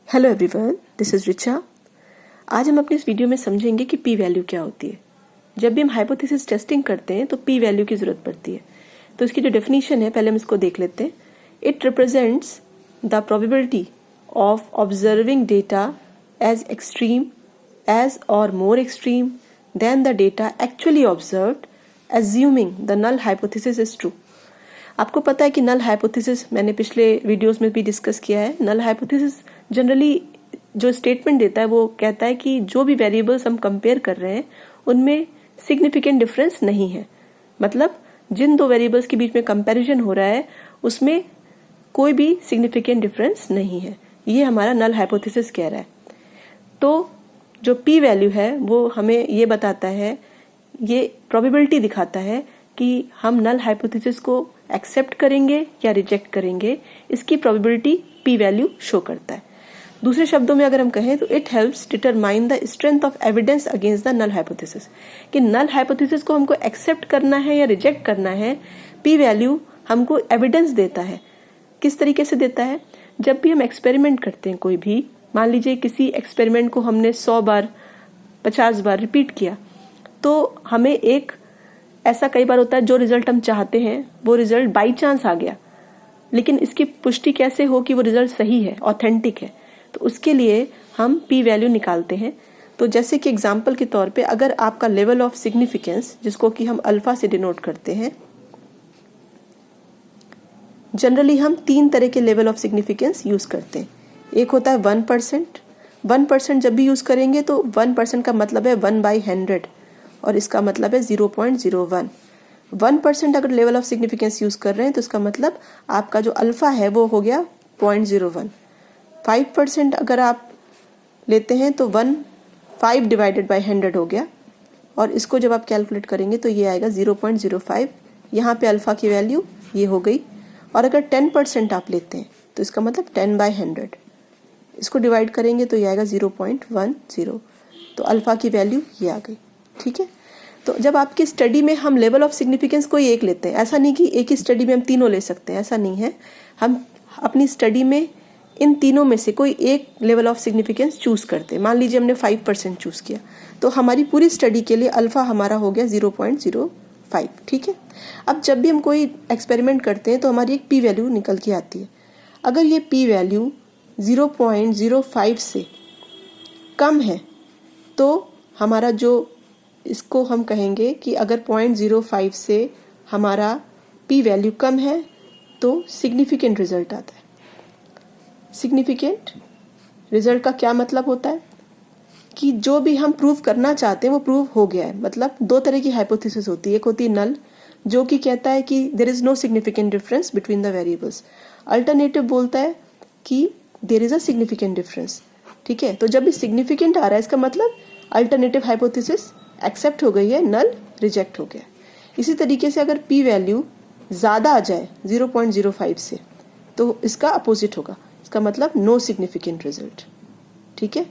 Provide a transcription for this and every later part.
Hello everyone, this is Richa. आज हम अपनी इस वीडियो में समझेंगे कि पी वैल्यू क्या होती है। जब भी हम हाइपोथेसिस टेस्टिंग करते हैं तो पी वैल्यू की जरूरत पड़ती है। तो इसकी जो डेफिनेशन है पहले हम इसको देख लेते हैं। It represents the probability of observing data as extreme as or more extreme than the data actually observed assuming the null hypothesis is true. आपको पता है कि नल हाइपोथेसिस मैंने पिछले वीडियोस में भी डिस्कस किया है। नल हाइपोथेसिस जनरली जो स्टेटमेंट देता है वो कहता है कि जो भी वेरिएबल्स हम कंपेयर कर रहे हैं उनमें सिग्निफिकेंट डिफरेंस नहीं है। मतलब जिन दो वेरिएबल्स के बीच में कंपैरिजन हो रहा है उसमें कोई भी सिग्निफिकेंट डिफरेंस नहीं है। ये हमारा नल हाइपोथेसिस कह रहा है। तो जो पी वैल्यू है वो हमें ये बताता है, ये प्रोबेबिलिटी दिखाता है कि हम नल हाइपोथेसिस को एक्सेप्ट करेंगे या रिजेक्ट करेंगे। इसकी प्रोबेबिलिटी पी वैल्यू शो करता है। दूसरे शब्दों में अगर हम कहें तो it helps determine the strength of evidence against the null hypothesis, कि नल हाइपोथेसिस को हमको एक्सेप्ट करना है या रिजेक्ट करना है। पी वैल्यू हमको एविडेंस देता है। किस तरीके से देता है? जब भी हम एक्सपेरिमेंट करते हैं कोई भी, मान लीजिए किसी एक्सपेरिमेंट को हमने 100 बार 50 बार रिपीट किया, तो हमें एक ऐसा कई बार होता है जो रिजल्ट हम चाहते हैं वो रिजल्ट बाई चांस आ गया, लेकिन इसकी पुष्टि कैसे हो कि वो रिजल्ट सही है, ऑथेंटिक है। तो उसके लिए हम पी वैल्यू निकालते हैं। तो जैसे कि एग्जांपल के तौर पे अगर आपका लेवल ऑफ सिग्निफिकेंस, जिसको कि हम अल्फा से डिनोट करते हैं, जनरली हम 3 तरह के लेवल ऑफ सिग्निफिकेंस यूज करते हैं। एक होता है 1%। 1% जब भी यूज करेंगे तो 1% का मतलब है 1/100 और इसका मतलब है 0.01। 1% अगर लेवल ऑफ सिग्निफिकेंस यूज कर रहे हैं तो इसका मतलब आपका जो अल्फा है वो हो गया 0.01। 5% अगर आप लेते हैं तो 5 डिवाइडेड बाय 100 हो गया, और इसको जब आप कैलकुलेट करेंगे तो ये आएगा 0.05। यहाँ पे अल्फा की वैल्यू ये हो गई। और अगर 10% आप लेते हैं तो इसका मतलब 10/100, इसको डिवाइड करेंगे तो ये आएगा 0.10। तो अल्फा की वैल्यू ये आ गई। ठीक है। तो जब आपकी स्टडी में हम लेवल ऑफ सिग्निफिकेंस कोई एक लेते हैं, ऐसा नहीं कि एक ही स्टडी में हम तीनों ले सकते हैं, ऐसा नहीं है। हम अपनी स्टडी में इन तीनों में से कोई एक लेवल ऑफ सिग्निफिकेंस चूज करते हैं। मान लीजिए हमने 5% चूज किया, तो हमारी पूरी स्टडी के लिए अल्फा हमारा हो गया 0.05। ठीक है। अब जब भी हम कोई एक्सपेरिमेंट करते हैं तो हमारी एक पी वैल्यू निकल के आती है। अगर ये पी वैल्यू 0.05 से कम है तो हमारा जो, इसको हम कहेंगे कि अगर 0.05 से हमारा पी वैल्यू कम है तो सिग्निफिकेंट रिजल्ट आता है। सिग्निफिकेंट रिजल्ट का क्या मतलब होता है कि जो भी हम प्रूव करना चाहते हैं वो प्रूव हो गया है। मतलब 2 तरह की हाइपोथेसिस होती है। एक होती है नल, जो कि कहता है कि there is no significant difference between the variables. Alternative बोलता है कि there is a significant difference. ठीक है। तो जब भी सिग्निफिकेंट आ रहा है इसका मतलब अल्टरनेटिव हाइपोथेसिस एक्सेप्ट हो गई है, नल रिजेक्ट हो गया। इसी तरीके से अगर पी वैल्यू ज्यादा आ जाए 0.05 से तो इसका अपोजिट होगा, इसका मतलब नो सिग्निफिकेंट रिजल्ट। ठीक है।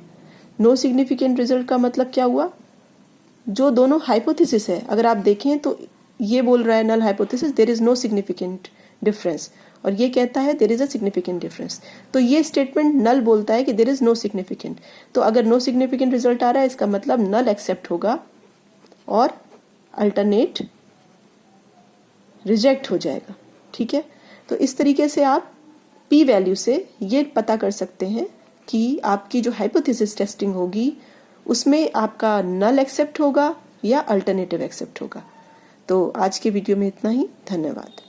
नो सिग्निफिकेंट रिजल्ट का मतलब क्या हुआ? जो दोनों हाइपोथेसिस है, अगर आप देखें तो ये बोल रहा है null hypothesis there is no significant difference, और ये कहता है there is a significant difference. तो ये स्टेटमेंट नल बोलता है कि देयर इज नो सिग्निफिकेंट। तो अगर नो सिग्निफिकेंट रिजल्ट आ रहा है इसका मतलब नल एक्सेप्ट होगा और अल्टरनेट रिजेक्ट हो जाएगा। ठीक है। तो इस तरीके से आप पी वैल्यू से ये पता कर सकते हैं कि आपकी जो हाइपोथेसिस टेस्टिंग होगी उसमें आपका नल एक्सेप्ट होगा या अल्टरनेटिव एक्सेप्ट होगा। तो आज के वीडियो में इतना ही। धन्यवाद।